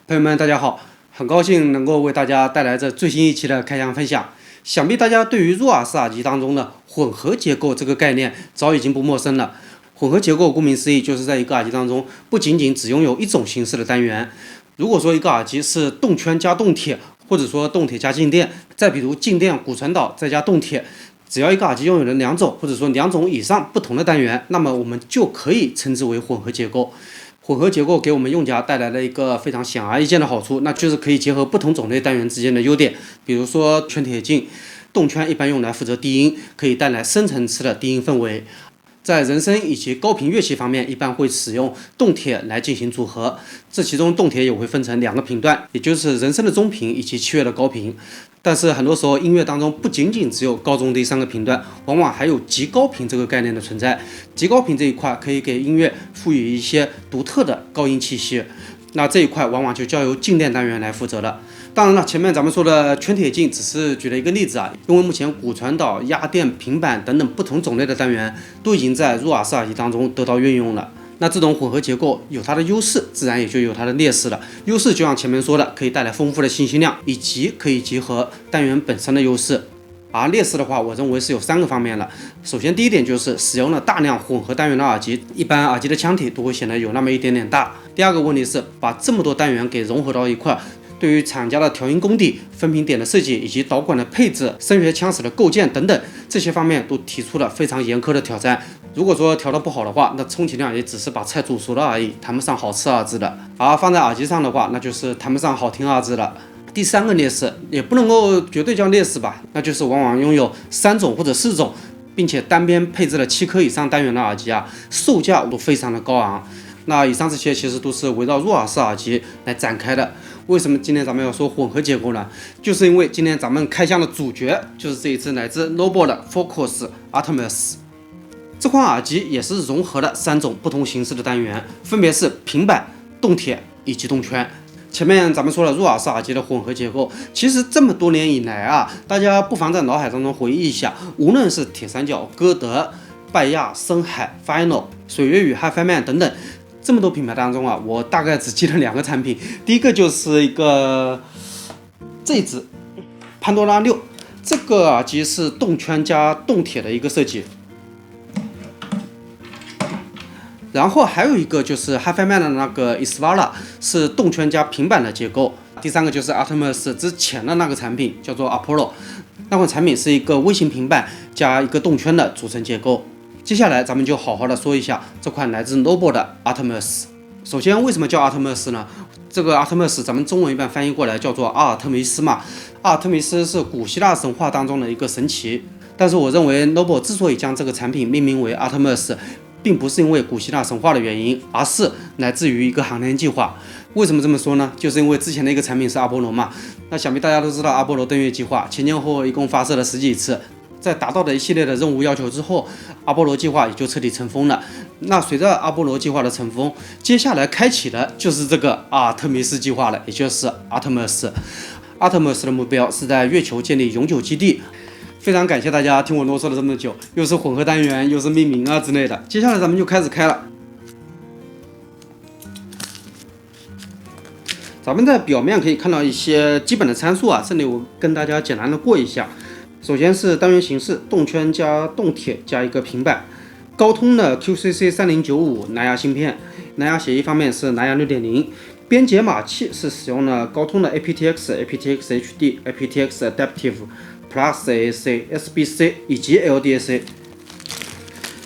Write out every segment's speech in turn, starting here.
朋友们，大家好，很高兴能够为大家带来这最新一期的开箱分享。想必大家对于入耳式耳机当中的混合结构这个概念早已经不陌生了。混合结构顾名思义，就是在一个耳机当中不仅仅只拥有一种形式的单元。如果说一个耳机是动圈加动铁，或者说动铁加静电，再比如静电骨传导再加动铁，只要一个耳机拥有了两种或者说两种以上不同的单元，那么我们就可以称之为混合结构。混合结构给我们用家带来了一个非常显而易见的好处，那就是可以结合不同种类单元之间的优点。比如说圈铁镜，动圈一般用来负责低音，可以带来深层次的低音氛围。在人声以及高频乐器方面，一般会使用动铁来进行组合，这其中动铁也会分成两个频段，也就是人声的中频以及器乐的高频。但是很多时候音乐当中不仅仅只有高中低三个频段，往往还有极高频这个概念的存在。极高频这一块可以给音乐赋予一些独特的高音气息，那这一块往往就交由静电单元来负责了。当然了，前面咱们说的圈铁镜只是举了一个例子啊，因为目前骨传导、压电、平板等等不同种类的单元都已经在入耳式耳机当中得到运用了。那这种混合结构有它的优势，自然也就有它的劣势了。优势就像前面说的，可以带来丰富的信息量，以及可以结合单元本身的优势。而劣势的话，我认为是有三个方面了。首先，第一点就是使用了大量混合单元的耳机，一般耳机的腔体都会显得有那么一点点大。第二个问题是，把这么多单元给融合到一块，对于厂家的调音功底、分频点的设计以及导管的配置、声学腔室的构建等等这些方面都提出了非常严苛的挑战。如果说调得不好的话，那充其量也只是把菜煮熟了而已，谈不上好吃二字的。而放在耳机上的话，那就是谈不上好听二字了。第三个劣势也不能够绝对叫劣势吧，那就是往往拥有3种或者4种，并且单边配置了7颗以上单元的耳机啊，售价都非常的高昂。那以上这些其实都是围绕入耳式耳机来展开的。为什么今天咱们要说混合结构呢？就是因为今天咱们开箱的主角就是这一支来自 Noble 的 Focus Artemis。这款耳机也是融合了3种不同形式的单元，分别是平板、动铁以及动圈。前面咱们说了入耳式耳机的混合结构，其实这么多年以来啊，大家不妨在脑海当中回忆一下，无论是铁三角、歌德、拜亚、深海、Final、水月与 HiFiMan 等等，这么多品牌当中啊，我大概只记得2个产品。第一个就是一个这支潘多拉6，这个耳机是动圈加动铁的一个设计。然后还有一个就是 HiFiMan 的那个 Isvala 是动圈加平板的结构。第三个就是 Artemis 之前的那个产品叫做 Apollo， 那款产品是一个微型平板加一个动圈的组成结构。接下来咱们就好好的说一下这款来自 Noble 的 Artemis。首先为什么叫 Artemis 呢？这个 Artemis 咱们中文一般翻译过来叫做阿尔特弥斯嘛。阿尔特弥斯是古希腊神话当中的一个神祇，但是我认为 Noble 之所以将这个产品命名为 Artemis，并不是因为古希腊神话的原因，而是来自于一个航天计划。为什么这么说呢？就是因为之前的一个产品是阿波罗嘛。那想必大家都知道，阿波罗登月计划前前后后一共发射了10几次，在达到了一系列的任务要求之后，阿波罗计划也就彻底尘封了。那随着阿波罗计划的尘封，接下来开启的就是这个阿尔特弥斯计划了，也就是 Artemis。Artemis 的目标是在月球建立永久基地。非常感谢大家听我啰嗦了这么久，又是混合单元，又是命名啊之类的。接下来咱们就开始开了。咱们在表面可以看到一些基本的参数啊，这里我跟大家简单的过一下。首先是单元形式，动圈加动铁加一个平板，高通的 QCC3095 蓝牙芯片，蓝牙协议方面是蓝牙 6.0， 编解码器是使用了高通的 aptX、aptX HD、aptX Adaptive、Plus AAC、SBC 以及 LDAC。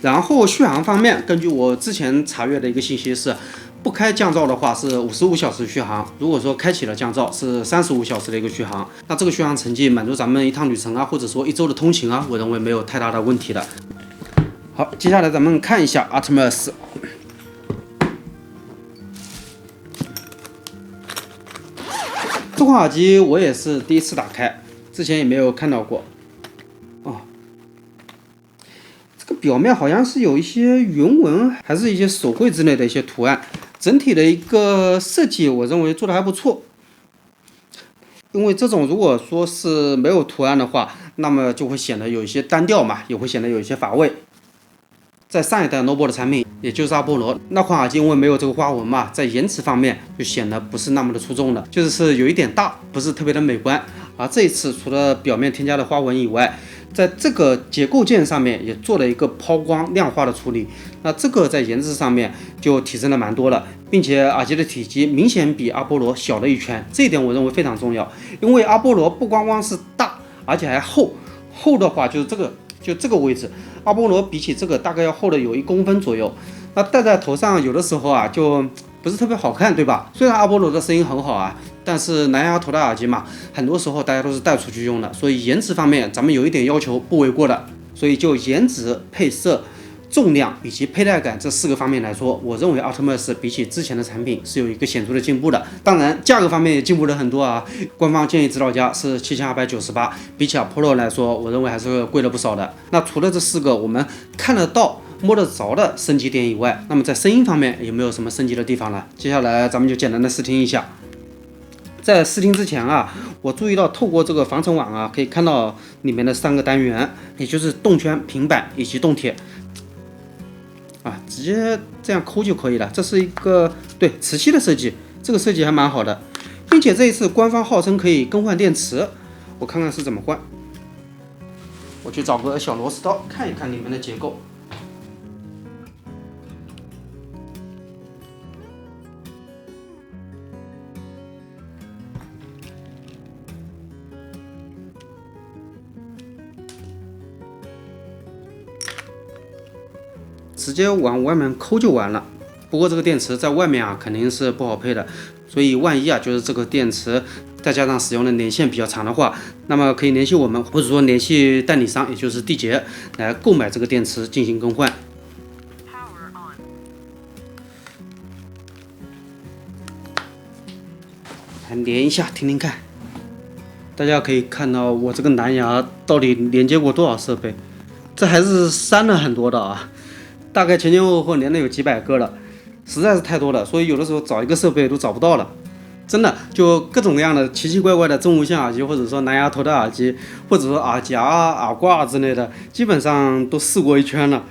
然后续航方面，根据我之前查阅的一个信息是，不开降噪的话是55小时续航，如果说开启了降噪是35小时的一个续航。那这个续航成绩满足咱们一趟旅程啊，或者说1周的通勤啊，我认为没有太大的问题的。好，接下来咱们看一下 Artemis。这款耳机我也是第一次打开，之前也没有看到过。这个表面好像是有一些云纹，还是一些手绘之类的一些图案。整体的一个设计，我认为做的还不错。因为这种如果说是没有图案的话，那么就会显得有一些单调嘛，也会显得有一些乏味。在上一代 Noble 的产品，也就是阿波罗那款耳机，因为没有这个花纹嘛，在延迟方面就显得不是那么的出众了，就是有一点大，不是特别的美观。而这一次除了表面添加了花纹以外，在这个结构件上面也做了一个抛光亮化的处理，那这个在颜值上面就提升了蛮多了，并且耳机的体积明显比阿波罗小了一圈，这一点我认为非常重要，因为阿波罗不光光是大，而且还厚，厚的话就是这个位置，阿波罗比起这个大概要厚了有1公分左右，那戴在头上有的时候啊就不是特别好看，对吧？虽然阿波罗的声音很好啊，但是蓝牙头戴耳机嘛，很多时候大家都是带出去用的，所以颜值方面咱们有一点要求不为过的。所以就颜值、配色、重量以及佩戴感这4个方面来说，我认为 Optimus 比起之前的产品是有一个显著的进步的。当然，价格方面也进步了很多啊。官方建议指导价是7298，比起 Apollo 来说，我认为还是贵了不少的。那除了这4个我们看得到、摸得着的升级点以外，那么在声音方面有没有什么升级的地方呢？接下来咱们就简单的试听一下。在试听之前啊，我注意到透过这个防尘网啊，可以看到里面的3个单元，也就是动圈、平板以及动铁啊，直接这样抠就可以了。这是一个对磁吸的设计，这个设计还蛮好的，并且这一次官方号称可以更换电池，我看看是怎么换。我去找个小螺丝刀看一看里面的结构。直接往外面抠就完了。不过这个电池在外面啊肯定是不好配的，所以万一啊就是这个电池再加上使用的年限比较长的话，那么可以联系我们，或者说联系代理商，也就是缔结来购买这个电池进行更换。来连一下听听看，大家可以看到我这个蓝牙到底连接过多少设备，这还是删了很多的啊。大概前后后连了有几百个了，实在是太多了，所以有的时候找一个设备都找不到了。真的，就各种各样的奇奇怪怪的真无线耳机，或者说蓝牙头戴耳机，或者说耳夹啊、耳挂之类的，基本上都试过一圈了。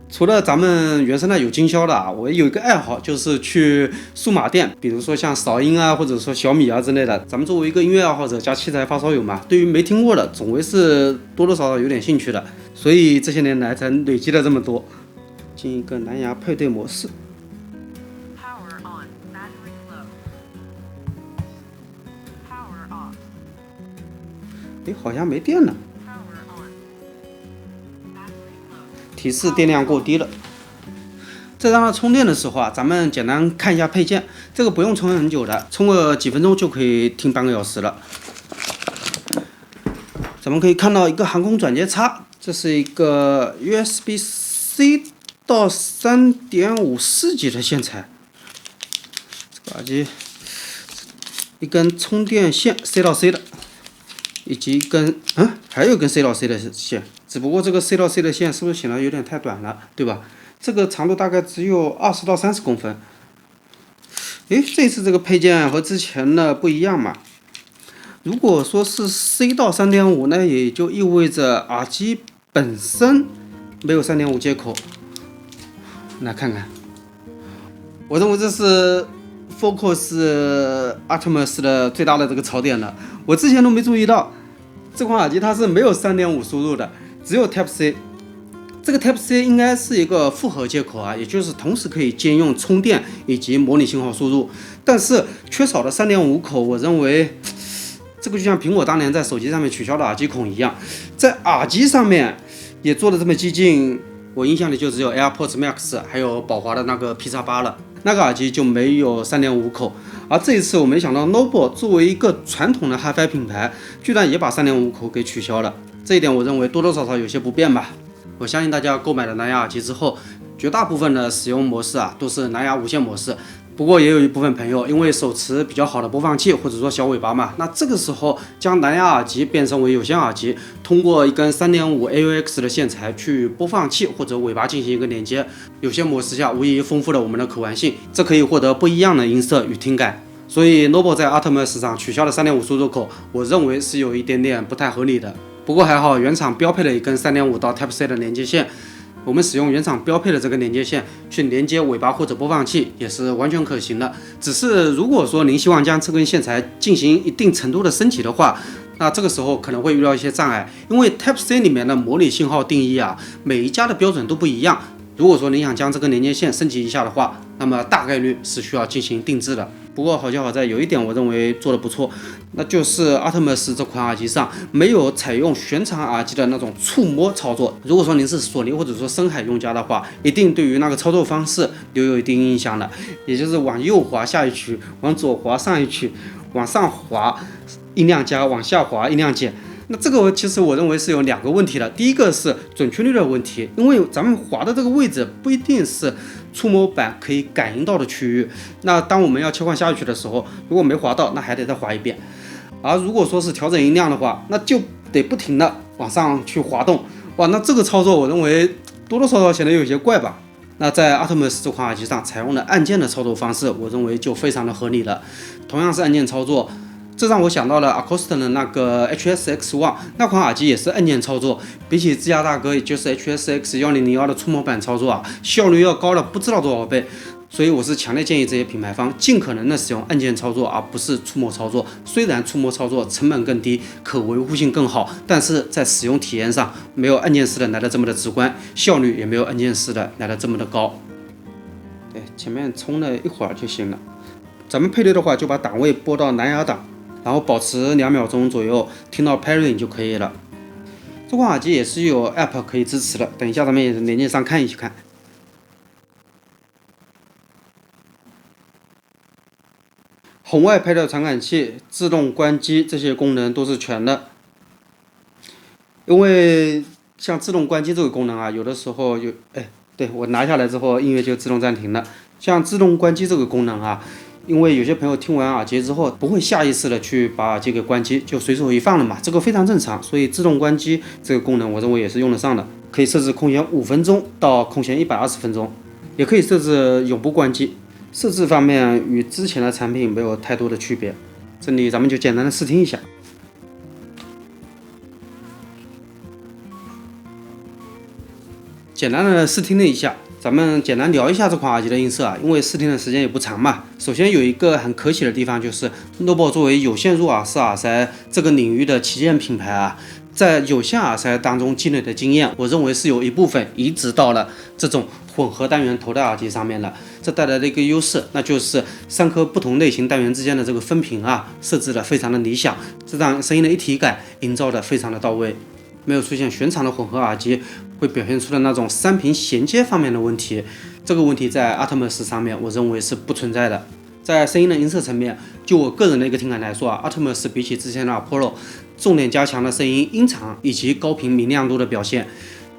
除了咱们原生态有经销的啊，我有一个爱好，就是去数码店，比如说像韶音啊，或者说小米啊之类的。咱们作为一个音乐爱好者加器材发烧友嘛，对于没听过的，总归是多多少少有点兴趣的。所以这些年来才累积了这么多。进一个蓝牙配对模式。哎，好像没电了。提示电量过低了。在让它充电的时候啊，咱们简单看一下配件，这个不用充很久的，充个几分钟就可以听半个小时了。咱们可以看到一个航空转接插，这是一个 USB-C 到 3.5 级的线材，这个耳机一根充电线 C 到 C 的，以及一根还有一根 C 到 C 的线，只不过这个 C 到 C 的线是不是显得有点太短了，对吧？这个长度大概只有20到30公分。诶，这次这个配件和之前的不一样嘛？如果说是 C 到 3.5，那也就意味着耳机本身没有3.5接口。来看看，我认为这是 Focus Optimus 的最大的这个槽点了。我之前都没注意到，这款耳机它是没有3.5输入的，只有 Type C。这个 Type C 应该是一个复合接口啊，也就是同时可以兼用充电以及模拟信号输入，但是缺少了3.5口，我认为这个就像苹果当年在手机上面取消的耳机孔一样，在耳机上面也做的这么激进。我印象里就只有 AirPods Max 还有宝华的那个 P8了，那个耳机就没有3.5口。而这一次我没想到 Noble 作为一个传统的 Hi-Fi 品牌，居然也把3.5口给取消了，这一点我认为多多少少有些不便吧。我相信大家购买了蓝牙耳机之后，绝大部分的使用模式啊都是蓝牙无线模式。不过也有一部分朋友因为手持比较好的播放器或者说小尾巴嘛，那这个时候将蓝牙耳机变成为有线耳机，通过一根3.5 AUX 的线材去播放器或者尾巴进行一个连接，有线模式下无疑丰富了我们的可玩性，这可以获得不一样的音色与听感。所以 Noble 在 Optimus 上取消了3.5输入口，我认为是有一点点不太合理的。不过还好，原厂标配了一根3.5到 Type C 的连接线，我们使用原厂标配的这个连接线去连接尾巴或者播放器也是完全可行的。只是如果说您希望将这根线材进行一定程度的升级的话，那这个时候可能会遇到一些障碍，因为 Type-C 里面的模拟信号定义啊，每一家的标准都不一样。如果说您想将这个连接线升级一下的话，那么大概率是需要进行定制的。不过好就好在有一点我认为做的不错，那就是 Artemis 这款耳机上没有采用旋转耳机的那种触摸操作。如果说您是索尼或者说深海用家的话，一定对于那个操作方式留有一定印象的，也就是往右滑下一曲，往左滑上一曲，往上滑音量加，往下滑音量减。那这个其实我认为是有2个问题的。第一个是准确率的问题，因为咱们滑的这个位置不一定是触摸板可以感应到的区域。那当我们要切换下去的时候，如果没滑到，那还得再滑一遍。而如果说是调整音量的话，那就得不停的往上去滑动。哇，那这个操作我认为多多少少显得有些怪吧。那在 Artemis 这款耳机上采用的按键的操作方式，我认为就非常的合理了。同样是按键操作，这让我想到了 Acoustic 的那个 HSX1 那款耳机也是按键操作，比起自家大哥也就是 HSX1001的触摸板操作啊，效率要高了不知道多少倍。所以我是强烈建议这些品牌方尽可能的使用按键操作，而不是触摸操作。虽然触摸操作成本更低，可维护性更好，但是在使用体验上没有按键式的来的这么的直观，效率也没有按键式的来的这么的高。对，前面充了一会儿就行了。咱们配对的话，就把档位拨到蓝牙档，然后保持2秒钟左右，听到 pairing 就可以了。这款耳机也是有 App 可以支持的，等一下咱们也连接上看一看。红外拍照传感器、自动关机这些功能都是全的。因为像自动关机这个功能啊，有的时候对我拿下来之后，音乐就自动暂停了。像自动关机这个功能啊，因为有些朋友听完耳机之后，不会下意识的去把耳机给关机，就随手一放了嘛，这个非常正常。所以自动关机这个功能，我认为也是用得上的。可以设置空闲5分钟到空闲120分钟，也可以设置永不关机。设置方面与之前的产品没有太多的区别，这里咱们就简单的试听一下。简单的试听了一下，咱们简单聊一下这款耳机的音色啊，因为试听的时间也不长嘛。首先有一个很可喜的地方，就是 Noble 作为有线入耳式耳塞这个领域的旗舰品牌啊，在有线耳塞当中积累的经验，我认为是有一部分移植到了这种混合单元头戴耳机上面的。这带来的一个优势，那就是3颗不同类型单元之间的这个分频啊，设置的非常的理想，这让声音的一体感营造的非常的到位，没有出现旋场的混合耳机会表现出的那种3频衔接方面的问题。这个问题在 Artemis 上面，我认为是不存在的。在声音的音色层面，就我个人的一个听感来说啊 ，Artemis 比起之前的 Apollo， 重点加强了声音音场以及高频明亮度的表现。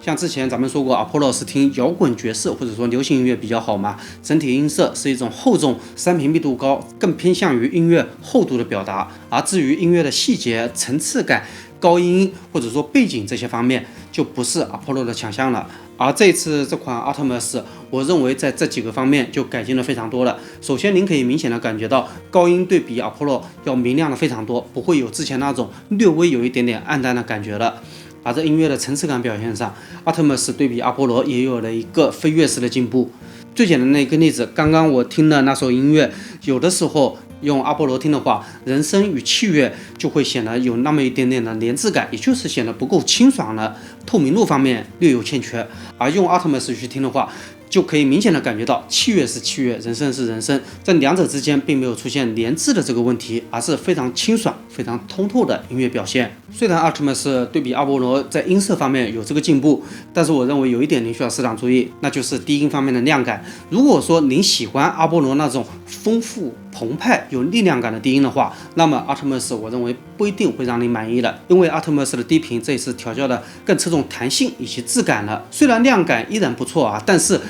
像之前咱们说过 ，Apollo 是听摇滚、爵士或者说流行音乐比较好嘛，整体音色是一种厚重、3频密度高，更偏向于音乐厚度的表达。而至于音乐的细节、层次感、高音或者说背景这些方面，就不是 Apollo 的强项了。而这次这款 Artemis， 我认为在这几个方面就改进了非常多了。首先，您可以明显的感觉到高音对比 Apollo 要明亮的非常多，不会有之前那种略微有一点点暗淡的感觉了。而在音乐的层次感表现上 ，Artemis 对比阿波罗也有了一个飞跃式的进步。最简单的一个例子，刚刚我听的那首音乐，有的时候用阿波罗听的话，人声与器乐就会显得有那么一点点的连质感，也就是显得不够清爽了，透明度方面略有欠缺。而用 Artemis 去听的话，就可以明显的感觉到器乐是器乐，人声是人声，这两者之间并没有出现连质的这个问题，而是非常清爽、非常通透的音乐表现。虽然 Artemis 对比阿波罗在音色方面有这个进步，但是我认为有一点您需要适当注意，那就是低音方面的亮感。如果说您喜欢阿波罗那种丰富、澎湃、有力量感的低音的话，那么 Artemis 我认为不一定会让您满意的，因为 Artemis 的低频这一次调教的更侧重弹性以及质感了。虽然亮感依然不错啊，但是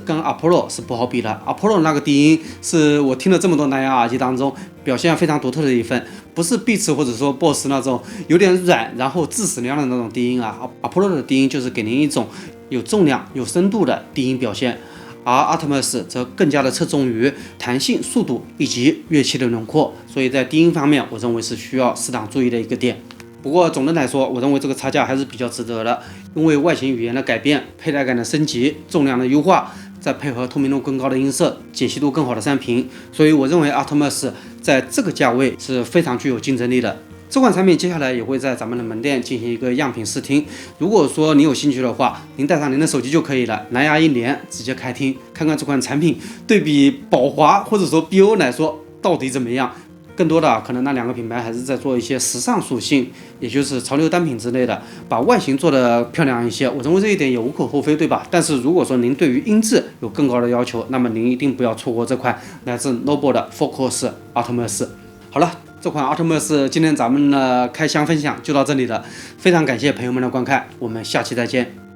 跟 Apollo 是不好比的。Apollo 那个低音是我听了这么多蓝牙耳机当中表现非常独特的一份，不是 Beats 或者说 Boss 那种有点软然后致死量的那种低音啊。Apollo 的低音就是给您一种有重量、有深度的低音表现，而 Artemis 则更加的侧重于弹性、速度以及乐器的轮廓，所以在低音方面，我认为是需要适当注意的一个点。不过总的来说，我认为这个差价还是比较值得的，因为外形语言的改变、佩戴感的升级、重量的优化，再配合透明度更高的音色、解析度更好的三屏，所以我认为 Atmos 在这个价位是非常具有竞争力的。这款产品接下来也会在咱们的门店进行一个样品试听，如果说你有兴趣的话，您带上您的手机就可以了，蓝牙一连直接开听，看看这款产品对比宝华或者说 BO 来说到底怎么样。更多的可能那两个品牌还是在做一些时尚属性，也就是潮流单品之类的，把外形做得漂亮一些，我认为这一点也无可厚非，对吧？但是如果说您对于音质有更高的要求，那么您一定不要错过这款来自 Noble 的 Focus Atmos。好了，这款 Atmos 今天咱们的开箱分享就到这里了，非常感谢朋友们的观看，我们下期再见。